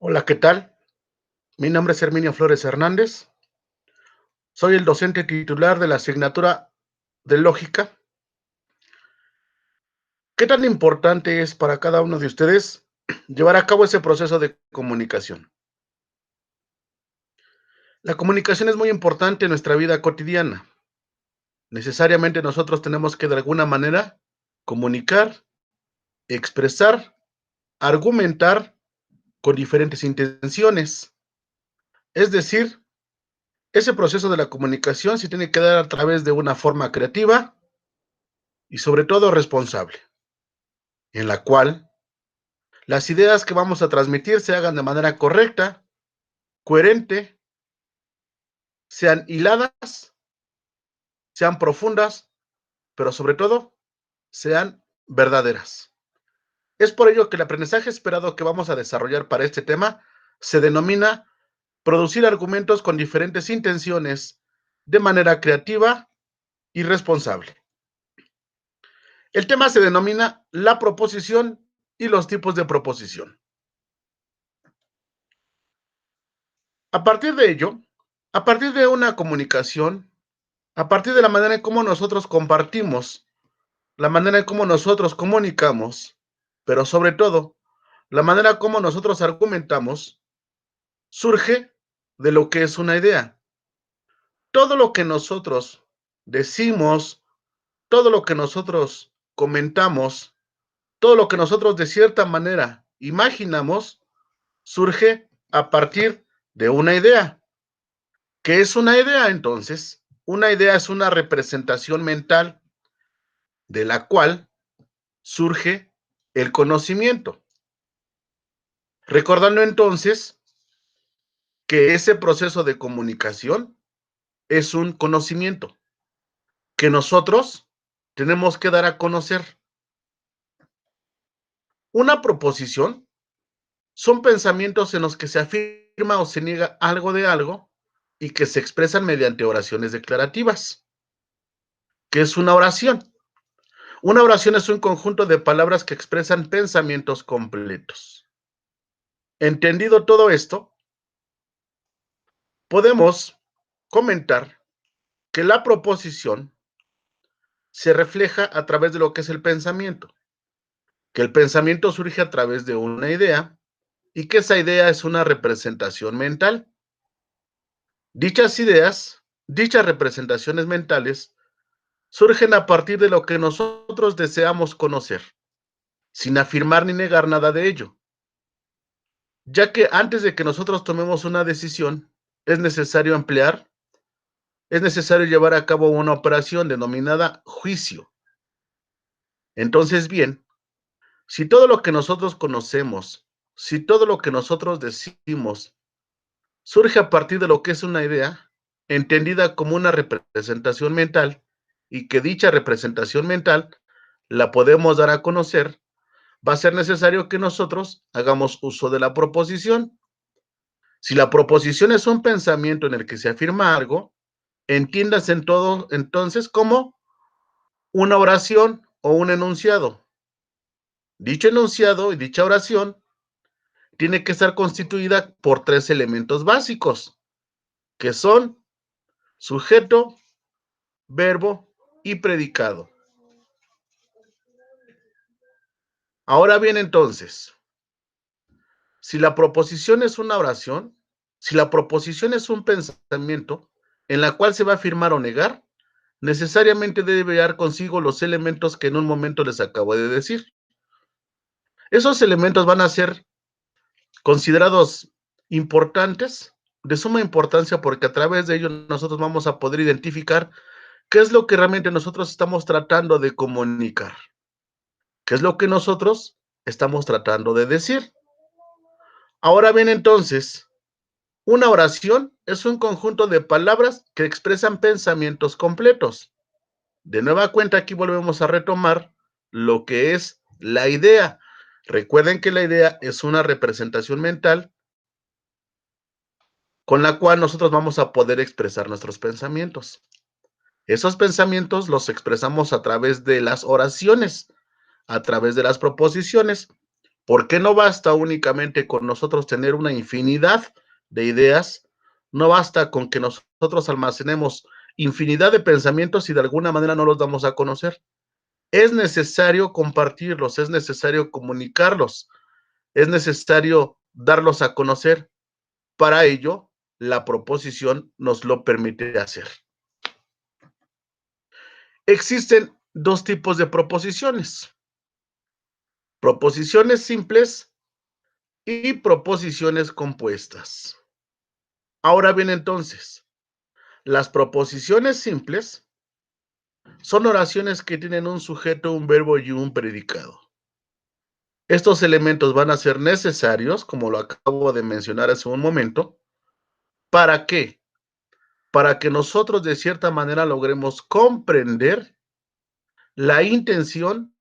Hola, ¿qué tal? Mi nombre es Herminio Flores Hernández. Soy el docente titular de la asignatura de lógica. ¿Qué tan importante es para cada uno de ustedes llevar a cabo ese proceso de comunicación? La comunicación es muy importante en nuestra vida cotidiana. Necesariamente nosotros tenemos que de alguna manera comunicar, expresar, argumentar con diferentes intenciones. Es decir, ese proceso de la comunicación se tiene que dar a través de una forma creativa y sobre todo responsable, en la cual las ideas que vamos a transmitir se hagan de manera correcta, coherente, sean hiladas, sean profundas, pero sobre todo sean verdaderas. Es por ello que el aprendizaje esperado que vamos a desarrollar para este tema se denomina producir argumentos con diferentes intenciones de manera creativa y responsable. El tema se denomina la proposición y los tipos de proposición. A partir de ello, a partir de una comunicación, a partir de la manera en cómo nosotros compartimos, la manera en cómo nosotros comunicamos, pero sobre todo, la manera como nosotros argumentamos, surge de lo que es una idea. Todo lo que nosotros decimos, todo lo que nosotros comentamos, todo lo que nosotros de cierta manera imaginamos, surge a partir de una idea. ¿Qué es una idea entonces? Una idea es una representación mental de la cual surge el conocimiento. Recordando entonces que ese proceso de comunicación es un conocimiento que nosotros tenemos que dar a conocer. Una proposición son pensamientos en los que se afirma o se niega algo de algo y que se expresan mediante oraciones declarativas. ¿Qué es una oración? Una oración es un conjunto de palabras que expresan pensamientos completos. Entendido todo esto, podemos comentar que la proposición se refleja a través de lo que es el pensamiento, que el pensamiento surge a través de una idea y que esa idea es una representación mental. Dichas ideas, dichas representaciones mentales, surgen a partir de lo que nosotros deseamos conocer, sin afirmar ni negar nada de ello, ya que antes de que nosotros tomemos una decisión, es necesario emplear, es necesario llevar a cabo una operación denominada juicio. Entonces, bien, si todo lo que nosotros conocemos, si todo lo que nosotros decimos surge a partir de lo que es una idea, entendida como una representación mental, y que dicha representación mental la podemos dar a conocer, va a ser necesario que nosotros hagamos uso de la proposición. Si la proposición es un pensamiento en el que se afirma algo, entiéndase en todo entonces como una oración o un enunciado. Dicho enunciado y dicha oración tiene que estar constituida por tres elementos básicos, que son sujeto, verbo y predicado. Ahora bien, entonces, si la proposición es una oración, si la proposición es un pensamiento en la cual se va a afirmar o negar, necesariamente debe llevar consigo los elementos que en un momento les acabo de decir. Esos elementos van a ser considerados importantes, de suma importancia, porque a través de ellos nosotros vamos a poder identificar qué es lo que realmente nosotros estamos tratando de comunicar, qué es lo que nosotros estamos tratando de decir. Ahora bien, entonces, una oración es un conjunto de palabras que expresan pensamientos completos. De nueva cuenta, aquí volvemos a retomar lo que es la idea. Recuerden que la idea es una representación mental con la cual nosotros vamos a poder expresar nuestros pensamientos. Esos pensamientos los expresamos a través de las oraciones, a través de las proposiciones, ¿Por qué no basta únicamente con nosotros tener una infinidad de ideas? No basta con que nosotros almacenemos infinidad de pensamientos y de alguna manera no los damos a conocer. Es necesario compartirlos, es necesario comunicarlos, es necesario darlos a conocer. Para ello, la proposición nos lo permite hacer. Existen dos tipos de proposiciones: proposiciones simples y proposiciones compuestas. Ahora bien, entonces, las proposiciones simples son oraciones que tienen un sujeto, un verbo y un predicado. Estos elementos van a ser necesarios, como lo acabo de mencionar hace un momento. ¿Para qué? Para que nosotros de cierta manera logremos comprender la intención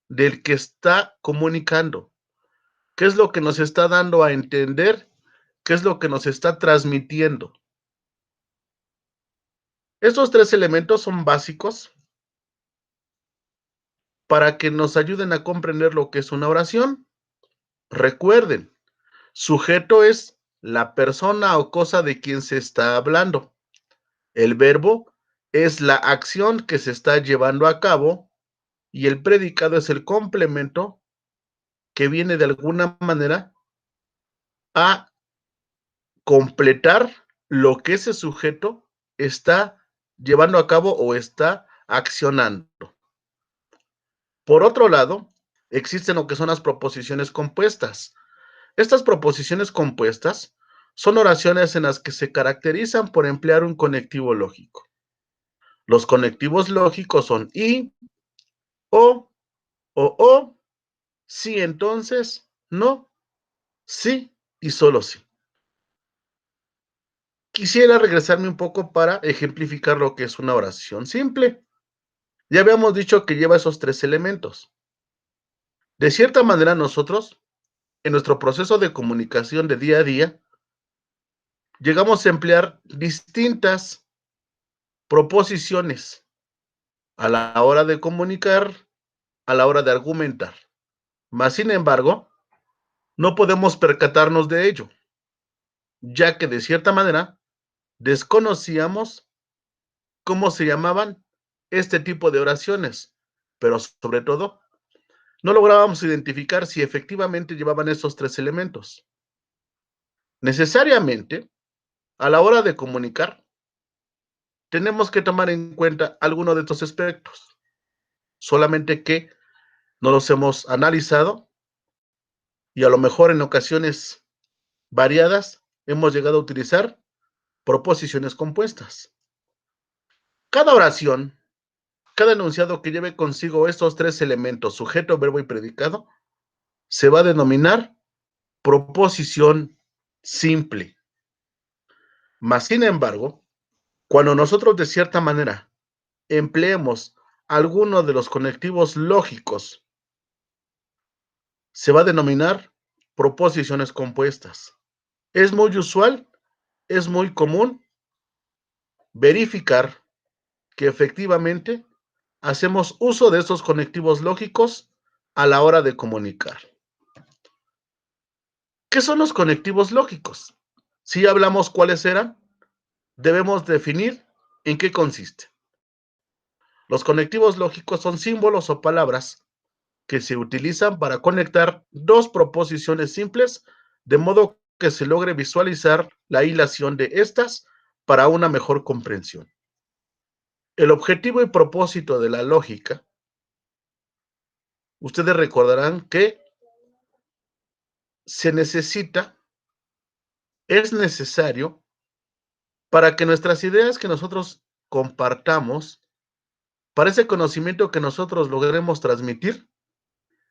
del que está comunicando. ¿Qué es lo que nos está dando a entender? ¿Qué es lo que nos está transmitiendo? Estos tres elementos son básicos para que nos ayuden a comprender lo que es una oración. Recuerden, sujeto es la persona o cosa de quien se está hablando. El verbo es la acción que se está llevando a cabo y el predicado es el complemento que viene de alguna manera a completar lo que ese sujeto está llevando a cabo o está accionando. Por otro lado, existen lo que son las proposiciones compuestas. Estas proposiciones compuestas son oraciones en las que se caracterizan por emplear un conectivo lógico. Los conectivos lógicos son y, o, sí, entonces, no, sí y solo sí. Quisiera regresarme un poco para ejemplificar lo que es una oración simple. Ya habíamos dicho que lleva esos tres elementos. De cierta manera, nosotros, en nuestro proceso de comunicación de día a día, llegamos a emplear distintas proposiciones a la hora de comunicar, a la hora de argumentar. Mas, sin embargo, no podemos percatarnos de ello, ya que de cierta manera desconocíamos cómo se llamaban este tipo de oraciones, pero sobre todo, no lográbamos identificar si efectivamente llevaban esos tres elementos. Necesariamente, a la hora de comunicar, tenemos que tomar en cuenta alguno de estos aspectos, solamente que no los hemos analizado y a lo mejor en ocasiones variadas hemos llegado a utilizar proposiciones compuestas. Cada oración, cada enunciado que lleve consigo estos tres elementos, sujeto, verbo y predicado, se va a denominar proposición simple. Mas, sin embargo, cuando nosotros de cierta manera empleemos alguno de los conectivos lógicos, se va a denominar proposiciones compuestas. Es muy usual, es muy común verificar que efectivamente hacemos uso de estos conectivos lógicos a la hora de comunicar. ¿Qué son los conectivos lógicos? Si hablamos cuáles eran, debemos definir en qué consiste. Los conectivos lógicos son símbolos o palabras que se utilizan para conectar dos proposiciones simples, de modo que se logre visualizar la hilación de estas para una mejor comprensión. El objetivo y propósito de la lógica, ustedes recordarán que se necesita, es necesario para que nuestras ideas que nosotros compartamos, para ese conocimiento que nosotros logremos transmitir,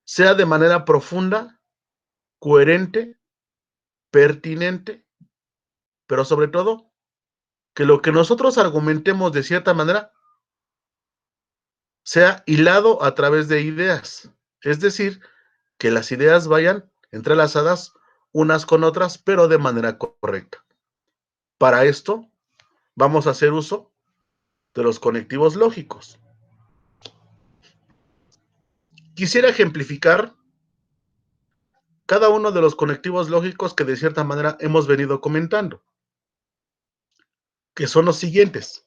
sea de manera profunda, coherente, pertinente, pero sobre todo, que lo que nosotros argumentemos de cierta manera sea hilado a través de ideas. Es decir, que las ideas vayan entrelazadas unas con otras, pero de manera correcta. Para esto, vamos a hacer uso de los conectivos lógicos. Quisiera ejemplificar cada uno de los conectivos lógicos que de cierta manera hemos venido comentando, que son los siguientes.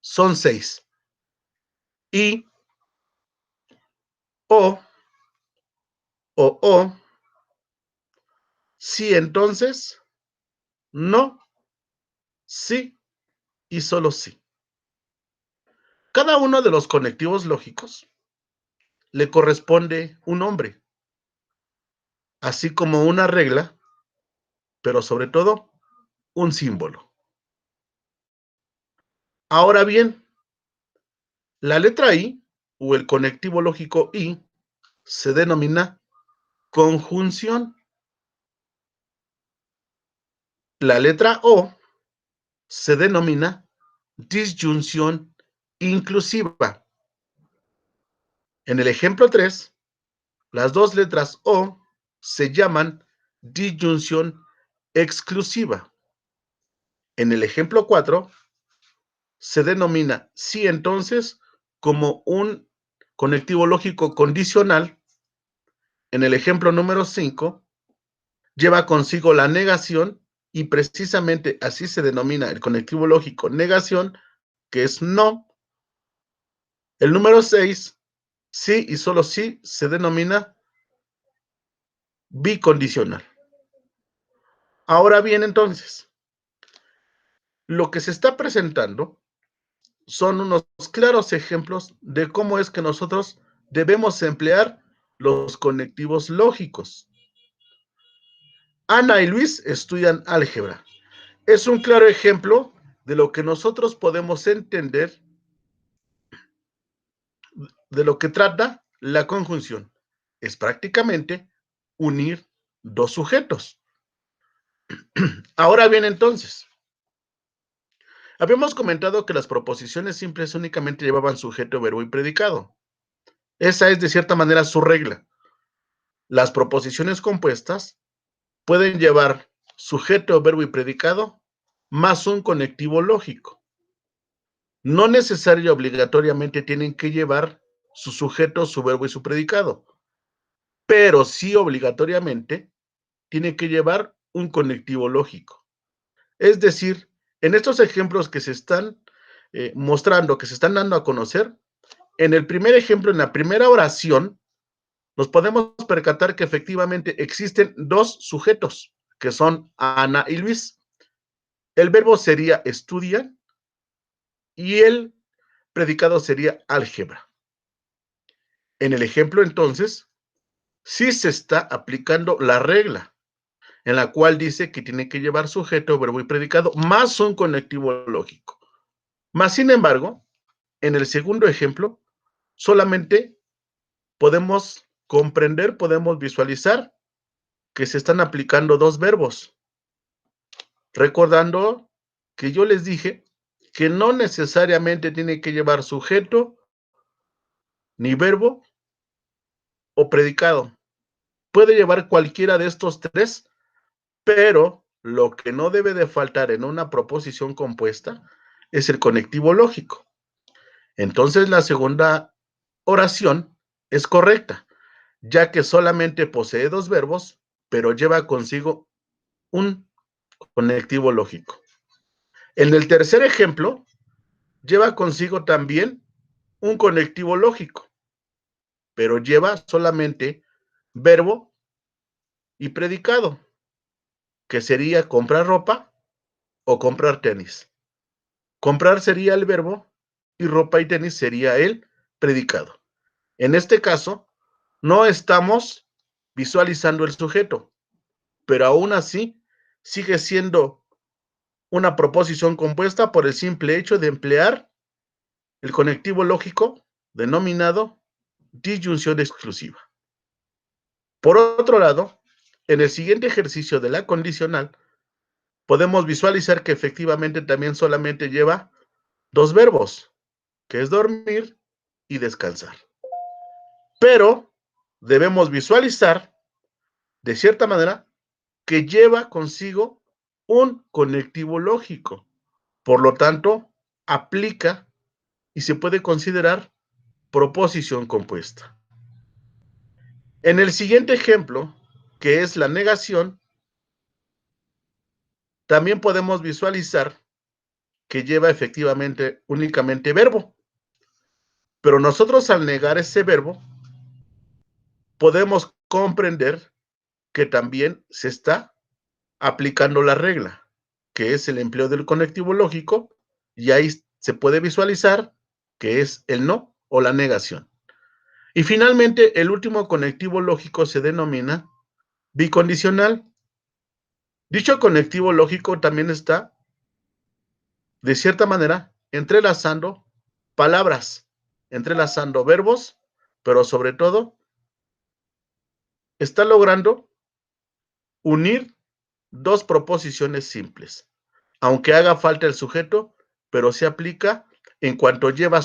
Son 6. Y, o, sí, entonces, no, sí y solo sí. Cada uno de los conectivos lógicos le corresponde un nombre, así como una regla, pero sobre todo un símbolo. Ahora bien, la letra I o el conectivo lógico I se denomina conjunción. La letra O se denomina disyunción inclusiva. En el ejemplo 3, las dos letras O se llaman disyunción exclusiva. En el ejemplo 4, se denomina sí entonces como un conectivo lógico condicional. En el ejemplo número 5, lleva consigo la negación y precisamente así se denomina el conectivo lógico negación, que es no. El número 6, sí y solo sí, se denomina bicondicional. Ahora bien, entonces, lo que se está presentando son unos claros ejemplos de cómo es que nosotros debemos emplear los conectivos lógicos. Ana y Luis estudian álgebra. Es un claro ejemplo de lo que nosotros podemos entender de lo que trata la conjunción. Es prácticamente unir dos sujetos. Ahora bien, entonces, habíamos comentado que las proposiciones simples únicamente llevaban sujeto, verbo y predicado. Esa es de cierta manera su regla. Las proposiciones compuestas pueden llevar sujeto, verbo y predicado más un conectivo lógico. No necesario obligatoriamente tienen que llevar su sujeto, su verbo y su predicado, pero sí obligatoriamente tienen que llevar un conectivo lógico. Es decir, en estos ejemplos que se están mostrando, que se están dando a conocer, en el primer ejemplo, en la primera oración, nos podemos percatar que efectivamente existen dos sujetos, que son Ana y Luis. El verbo sería estudian y el predicado sería álgebra. En el ejemplo, entonces, sí se está aplicando la regla, en la cual dice que tiene que llevar sujeto, verbo y predicado, más un conectivo lógico. Más sin embargo, en el segundo ejemplo, solamente podemos comprender, podemos visualizar que se están aplicando dos verbos. Recordando que yo les dije que no necesariamente tiene que llevar sujeto, ni verbo o predicado. Puede llevar cualquiera de estos tres, pero lo que no debe de faltar en una proposición compuesta es el conectivo lógico. Entonces la segunda oración es correcta, ya que solamente posee dos verbos, pero lleva consigo un conectivo lógico. En el tercer ejemplo, lleva consigo también un conectivo lógico, pero lleva solamente verbo y predicado, que sería comprar ropa o comprar tenis. Comprar sería el verbo y ropa y tenis sería el predicado. En este caso, no estamos visualizando el sujeto, pero aún así sigue siendo una proposición compuesta por el simple hecho de emplear el conectivo lógico denominado disyunción exclusiva. Por otro lado, en el siguiente ejercicio de la condicional, podemos visualizar que efectivamente también solamente lleva dos verbos, que es dormir y descansar. Pero debemos visualizar, de cierta manera, que lleva consigo un conectivo lógico. Por lo tanto, aplica y se puede considerar proposición compuesta. En el siguiente ejemplo, que es la negación, también podemos visualizar que lleva efectivamente únicamente verbo. Pero nosotros al negar ese verbo, podemos comprender que también se está aplicando la regla, que es el empleo del conectivo lógico, y ahí se puede visualizar que es el no o la negación. Y finalmente, el último conectivo lógico se denomina bicondicional. Dicho conectivo lógico también está, de cierta manera, entrelazando palabras, entrelazando verbos, pero sobre todo está logrando unir dos proposiciones simples, aunque haga falta el sujeto, pero se aplica en cuanto lleva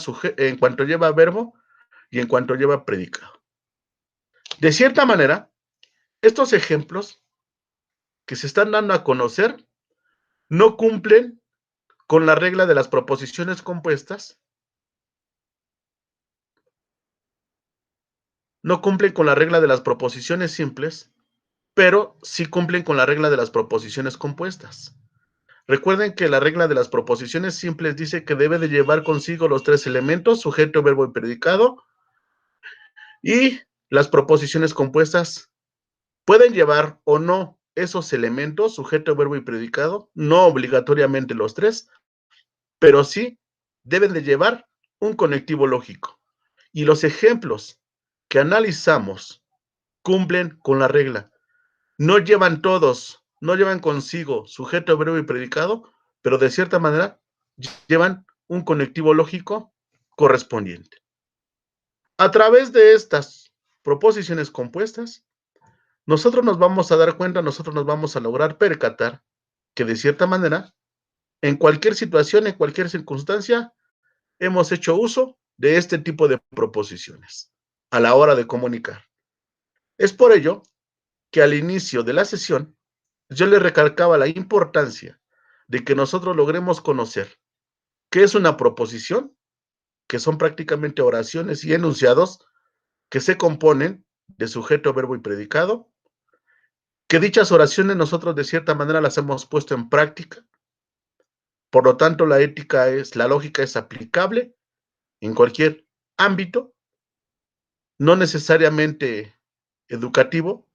verbo y en cuanto lleva predicado. De cierta manera, estos ejemplos que se están dando a conocer no cumplen con la regla de las proposiciones compuestas, no cumplen con la regla de las proposiciones simples, pero sí cumplen con la regla de las proposiciones compuestas. Recuerden que la regla de las proposiciones simples dice que debe de llevar consigo los tres elementos, sujeto, verbo y predicado, y las proposiciones compuestas pueden llevar o no esos elementos, sujeto, verbo y predicado, no obligatoriamente los tres, pero sí deben de llevar un conectivo lógico. Y los ejemplos que analizamos cumplen con la regla. No llevan todos, no llevan consigo sujeto, verbo y predicado, pero de cierta manera llevan un conectivo lógico correspondiente. A través de estas proposiciones compuestas, nosotros nos vamos a dar cuenta, nosotros nos vamos a lograr percatar que de cierta manera, en cualquier situación, en cualquier circunstancia, hemos hecho uso de este tipo de proposiciones a la hora de comunicar. Es por ello que al inicio de la sesión, yo le recalcaba la importancia de que nosotros logremos conocer qué es una proposición, que son prácticamente oraciones y enunciados que se componen de sujeto, verbo y predicado, que dichas oraciones nosotros de cierta manera las hemos puesto en práctica, por lo tanto la lógica es aplicable en cualquier ámbito, no necesariamente educativo,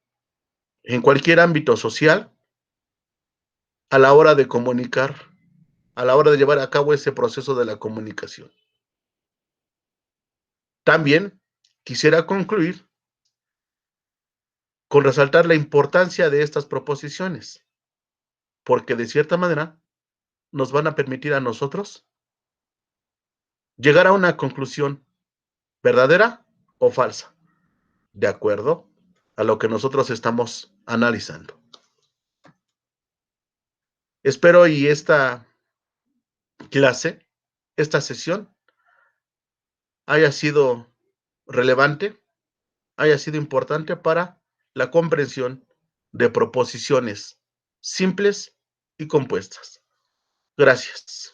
en cualquier ámbito social, a la hora de comunicar, a la hora de llevar a cabo ese proceso de la comunicación. También quisiera concluir con resaltar la importancia de estas proposiciones, porque de cierta manera nos van a permitir a nosotros llegar a una conclusión verdadera o falsa, de acuerdo a lo que nosotros estamos analizando. Espero y esta clase, esta sesión, haya sido relevante, haya sido importante para la comprensión de proposiciones simples y compuestas. Gracias.